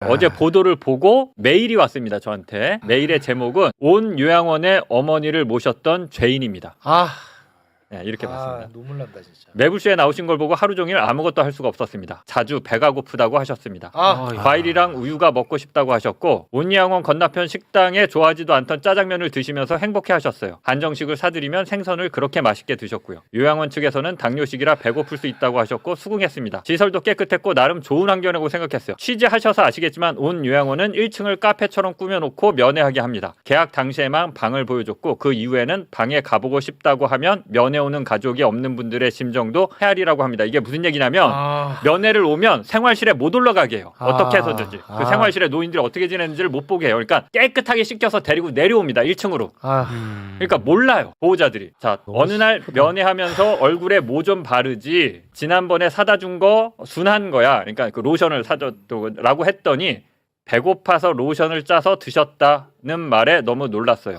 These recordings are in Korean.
어제 보도를 보고 메일이 왔습니다. 저한테. 메일의 제목은 온 요양원의 어머니를 모셨던 죄인입니다. 네, 이렇게 봤습니다. 눈물 난다 진짜. 매불쇼에 나오신 걸 보고 하루 종일 아무것도 할 수가 없었습니다. 자주 배가 고프다고 하셨습니다. 과일이랑 우유가 먹고 싶다고 하셨고 온 요양원 건너편 식당에 좋아하지도 않던 짜장면을 드시면서 행복해 하셨어요. 한정식을 사드리면 생선을 그렇게 맛있게 드셨고요. 요양원 측에서는 당뇨식이라 배고플 수 있다고 하셨고 수긍했습니다. 시설도 깨끗했고 나름 좋은 환경이라고 생각했어요. 취재하셔서 아시겠지만 온 요양원은 1층을 카페처럼 꾸며놓고 면회하게 합니다. 계약 당시에만 방을 보여줬고 그 이후에는 방에 가보고 싶다고 하면 면회 오는 가족이 없는 분들의 심정도 헤아리라고 합니다. 이게 무슨 얘기냐면 면회를 오면 생활실에 못 올라가게 해요. 어떻게 해서든지. 그 생활실에 노인들이 어떻게 지내는지를 못 보게 해요. 그러니까 깨끗하게 씻겨서 데리고 내려옵니다. 1층으로. 그러니까 몰라요. 보호자들이. 자, 어느 날 면회하면서 얼굴에 뭐 좀 바르지 지난번에 사다 준 거 순한 거야. 그러니까 그 로션을 사줬다고 했더니 배고파서 로션을 짜서 드셨다는 말에 너무 놀랐어요.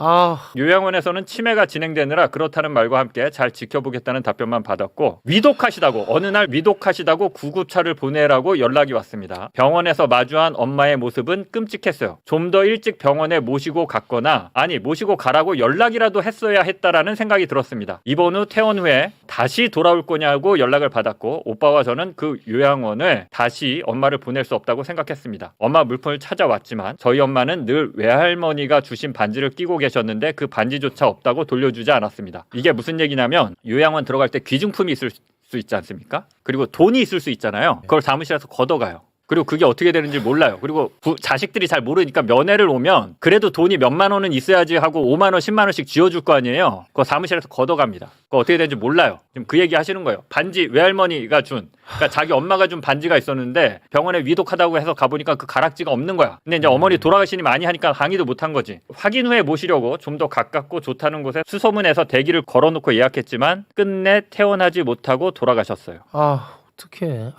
요양원에서는 치매가 진행되느라 그렇다는 말과 함께 잘 지켜보겠다는 답변만 받았고 위독하시다고 어느 날 위독하시다고 구급차를 보내라고 연락이 왔습니다. 병원에서 마주한 엄마의 모습은 끔찍했어요. 좀 더 일찍 병원에 모시고 갔거나 아니 모시고 가라고 연락이라도 했어야 했다라는 생각이 들었습니다. 입원 후 퇴원 후에 다시 돌아올 거냐고 연락을 받았고 오빠와 저는 그 요양원을 다시 엄마를 보낼 수 없다고 생각했습니다. 엄마 물품을 찾아왔지만 저희 엄마는 늘 외할머니가 주신 반지를 끼고 계셨는데 그 반지조차 없다고 돌려주지 않았습니다. 이게 무슨 얘기냐면 요양원 들어갈 때 귀중품이 있을 수 있지 않습니까? 그리고 돈이 있을 수 있잖아요. 그걸 사무실에서 걷어가요. 그리고 그게 어떻게 되는지 몰라요. 그리고 자식들이 잘 모르니까 면회를 오면 그래도 돈이 몇만 원은 있어야지 하고 5만 원, 10만 원씩 쥐어줄 거 아니에요. 그거 사무실에서 걷어갑니다. 그거 어떻게 되는지 몰라요. 지금 그 얘기 하시는 거예요. 반지 외할머니가 준, 그러니까 자기 엄마가 준 반지가 있었는데 병원에 위독하다고 해서 가보니까 그 가락지가 없는 거야. 근데 이제 어머니 돌아가시니 많이 하니까 항의도 못한 거지. 확인 후에 모시려고 좀 더 가깝고 좋다는 곳에 수소문해서 대기를 걸어놓고 예약했지만 끝내 퇴원하지 못하고 돌아가셨어요. 어떡해.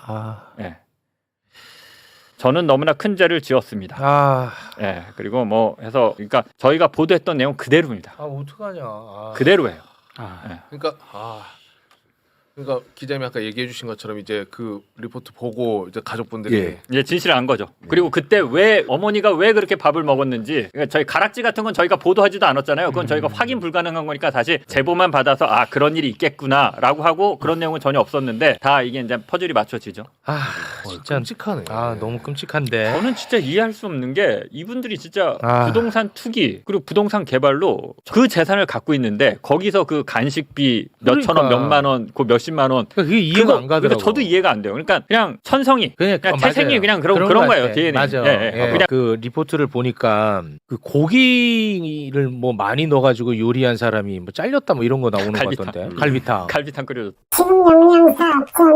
네. 저는 너무나 큰 죄를 지었습니다. 예, 그리고 뭐 해서 그러니까 저희가 보도했던 내용 그대로입니다. 어떡하냐. 그대로예요. 예. 그러니까 기자님이 아까 얘기해 주신 것처럼 이제 그 리포트 보고 이제 가족분들이 이제 진실을 안 거죠. 그리고 그때 왜 어머니가 왜 그렇게 밥을 먹었는지 그러니까 저희 가락지 같은 건 저희가 보도하지도 않았잖아요. 그건 저희가 확인 불가능한 거니까 다시 제보만 받아서 그런 일이 있겠구나라고 하고 그런 내용은 전혀 없었는데 다 이게 이제 퍼즐이 맞춰지죠. 진짜 끔찍하네. 너무 끔찍한데. 저는 진짜 이해할 수 없는 게 이분들이 진짜 부동산 투기 그리고 부동산 개발로 그 재산을 갖고 있는데 거기서 그 간식비 몇천 원, 몇만 원, 그 몇십만 원 그게 이해가 안 가더라고. 저도 이해가 안 돼요. 그러니까 그냥 천성이 그냥 태생이 맞아요. 그냥 그런 거예요. DNA. 맞아. 그냥 그 리포트를 보니까 그 고기를 뭐 많이 넣어가지고 요리한 사람이 뭐 잘렸다 뭐 이런 거 나오는 것 같던데. 갈비탕 끓여줬. 지금 영양사 전에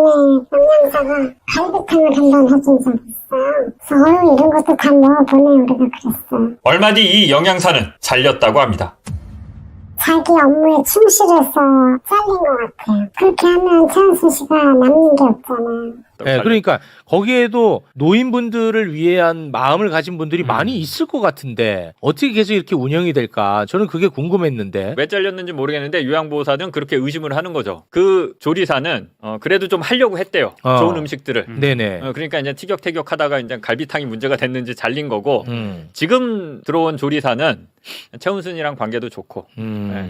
영양사가 갈비탕을 한번 해준 적 있어요. 그래서 이런 것도 다 넣어보내 우리가 그랬어. 얼마 뒤 이 영양사는 잘렸다고 합니다. 자기 업무에 충실해서 잘린 것 같아요. 그렇게 하면 최은순 씨가 남는 게 없잖아요. 네, 그러니까 거기에도 노인분들을 위한 마음을 가진 분들이 많이 있을 것 같은데 어떻게 계속 이렇게 운영이 될까? 저는 그게 궁금했는데. 왜 잘렸는지 모르겠는데 요양보호사는 그렇게 의심을 하는 거죠. 그 조리사는 그래도 좀 하려고 했대요. 좋은 음식들을. 네네. 그러니까 이제 티격태격하다가 이제 갈비탕이 문제가 됐는지 잘린 거고 지금 들어온 조리사는 최은순이랑 관계도 좋고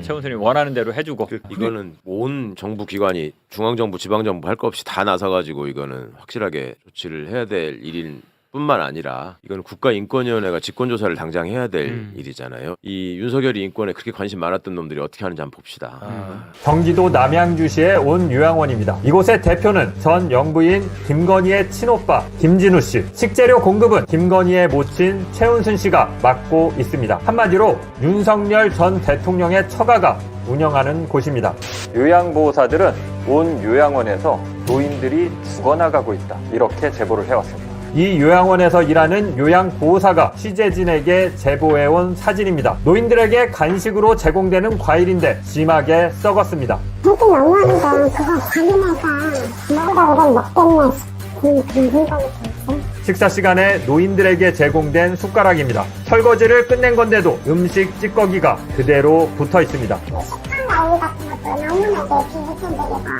최은순이 원하는 대로 해주고. 이거는 온 정부 기관이 중앙정부, 지방정부 할 거 없이 다 나서가지고 이거는 확실하게 조치를 해야 될 일인 뿐만 아니라 이건 국가인권위원회가 직권조사를 당장 해야 될 일이잖아요. 이 윤석열이 인권에 그렇게 관심 많았던 놈들이 어떻게 하는지 한번 봅시다. 경기도 남양주시의 온 요양원입니다. 이곳의 대표는 전 영부인 김건희의 친오빠 김진우 씨, 식재료 공급은 김건희의 모친 최은순 씨가 맡고 있습니다. 한마디로 윤석열 전 대통령의 처가가 운영하는 곳입니다. 요양보호사들은 온 요양원에서 노인들이 죽어나가고 있다, 이렇게 제보를 해왔습니다. 이 요양원에서 일하는 요양보호사가 취재진에게 제보해온 사진입니다. 노인들에게 간식으로 제공되는 과일인데 심하게 썩었습니다. 되게 너무하는 거 그거 확인해서 먹으다 우린 먹겠네 그런 생각이 들었어요. 식사 시간에 노인들에게 제공된 숟가락입니다. 설거지를 끝낸 건데도 음식 찌꺼기가 그대로 붙어 있습니다. 식판 가위 같은 것도 너무나 내 비위생들이가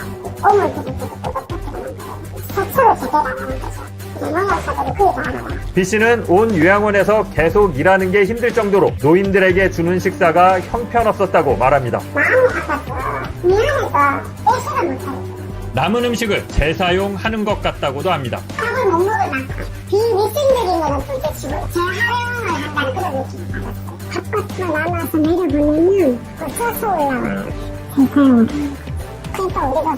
오물들이 계속 뜯어뜯기는 거예요. 세척을 제대로 안 하는 거죠. 농협사들이 그게 많아요. B 씨는 온 요양원에서 계속 일하는 게 힘들 정도로 노인들에게 주는 식사가 형편없었다고 말합니다. 마음이 아팠어. 미안해서 애쓰다 못하겠어. 남은 음식을 재사용하는 것 같다고도 합니다. 밥을 못 먹을 만큼 비위생적인 거는 둘째치고 재활용을 한다는 그런 느낌이 받았어요. 밥 같은 거 남아서 내려보내면 써서 올라와요. 재사용을. 그러니까 우리가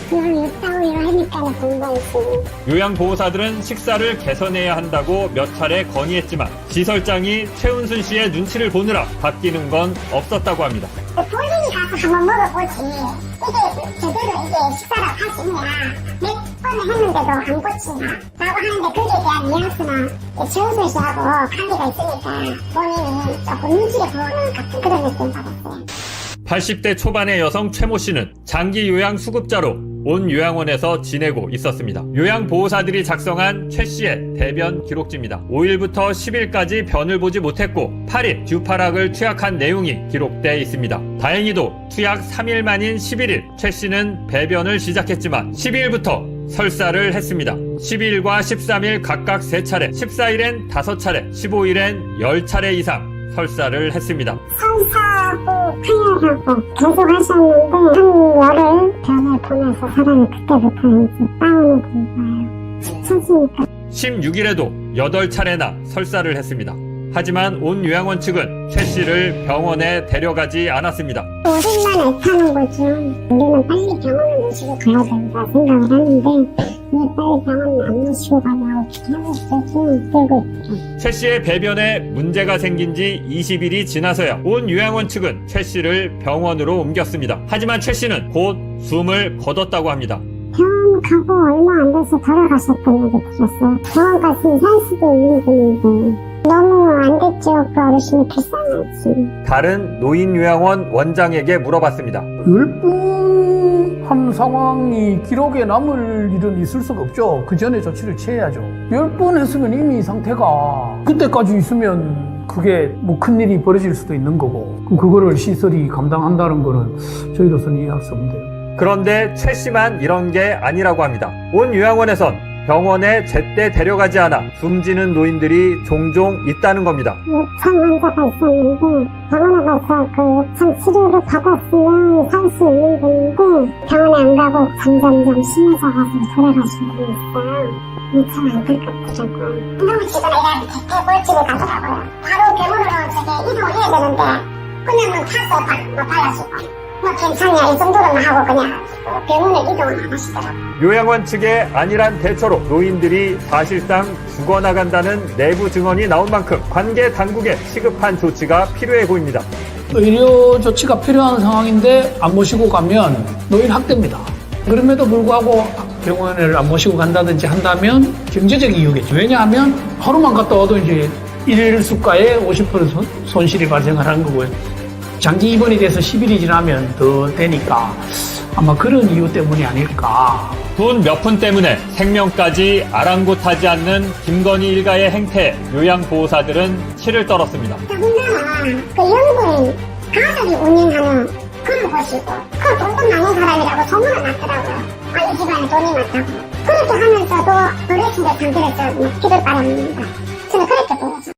그냥 육다운이로 하니까 공부했지. 요양보호사들은 식사를 개선해야 한다고 몇 차례 건의했지만 시설장이 최은순 씨의 눈치를 보느라 바뀌는 건 없었다고 합니다. 본인이 가서 한번 먹어보지. 이게 제대로 이게 식사를 하시냐. 몇 번을 했는데도 안 고치냐. 라고 하는데 거기에 대한 뉘앙스나 최은순 씨하고 관계가 있으니까 본인이 조금 눈치를 보는 같은 그런 느낌 받았어요. 80대 초반의 여성 최모 씨는 장기 요양 수급자로 온 요양원에서 지내고 있었습니다. 요양보호사들이 작성한 최 씨의 대변 기록지입니다. 5일부터 10일까지 변을 보지 못했고 8일 듀파락을 투약한 내용이 기록돼 있습니다. 다행히도 투약 3일 만인 11일 최 씨는 배변을 시작했지만 12일부터 설사를 했습니다. 12일과 13일 각각 3차례, 14일엔 5차례, 15일엔 10차례 이상 설사를 했습니다. 설사하고 투여하고 계속 하셨는데 한 열흘 병을 보내서 사람이 그때부터 이제 다운이 된 거예요. 지쳐지니까. 16일에도 8차례나 설사를 했습니다. 하지만 온 요양원 측은 최 씨를 병원에 데려가지 않았습니다. 오줌만 애타는 거죠. 우리는 빨리 병원을 모시고 가야 된다 생각을 하는데 왜 빨리 병원을 안 모시고 가냐고 계속 들고 있죠. 최 씨의 배변에 문제가 생긴 지 20일이 지나서야 온 요양원 측은 최 씨를 병원으로 옮겼습니다. 하지만 최 씨는 곧 숨을 거뒀다고 합니다. 병원 가고 얼마 안 돼서 돌아가셨던 얘기 들었어요. 병원 갔으면 살 수도 있는 분인데 너무 안 됐죠. 그 어르신이 불쌍하지. 다른 노인요양원 원장에게 물어봤습니다. 10분 한 상황이 기록에 남을 일은 있을 수가 없죠. 그 전에 조치를 취해야죠. 10번 했으면 이미 이 상태가 그때까지 있으면 그게 뭐 큰일이 벌어질 수도 있는 거고 그럼 그거를 시설이 감당한다는 거는 저희로서는 이해할 수 없는데요. 그런데 최 씨만 이런 게 아니라고 합니다. 온 요양원에선 병원에 제때 데려가지 않아 숨지는 노인들이 종종 있다는 겁니다. 욕창 환자가 있었는데 병원에 가서 그 욕창 치료를 받았으면 살 수 있는 분인데 병원에 안 가고 점점점 심해져가지고 돌아가시는 분이 있어요. 참 안타깝더라고요. 너무 지금 애가 대골집에 가더라고요. 바로 병원으로 저기 이동해야 되는데 그냥 타서 발라주고 뭐 괜찮냐 이 정도로만 하고 그냥 병원에 이동을 안 하시더라고요. 요양원 측의 안일한 대처로 노인들이 사실상 죽어나간다는 내부 증언이 나온 만큼 관계 당국의 시급한 조치가 필요해 보입니다. 의료 조치가 필요한 상황인데 안 모시고 가면 노인 학대입니다. 그럼에도 불구하고 병원을 안 모시고 간다든지 한다면 경제적 이유겠죠. 왜냐하면 하루만 갔다 와도 이제 일수가에 50% 손실이 발생을 하는 거고요. 장기 입원이 돼서 10일이 지나면 더 되니까 아마 그런 이유 때문이 아닐까. 돈 몇 푼 때문에 생명까지 아랑곳하지 않는 김건희 일가의 행태에 요양보호사들은 치를 떨었습니다. 더군다나 그 연구인 가족이 운영하는 그런 곳이고 그 돈도 많은 사람이라고 소문은 났더라고요. 이 집안에 돈이 많다고. 그렇게 하면서도 어르신들 상대에서 피를 빨아먹는다. 저는 그렇게 보고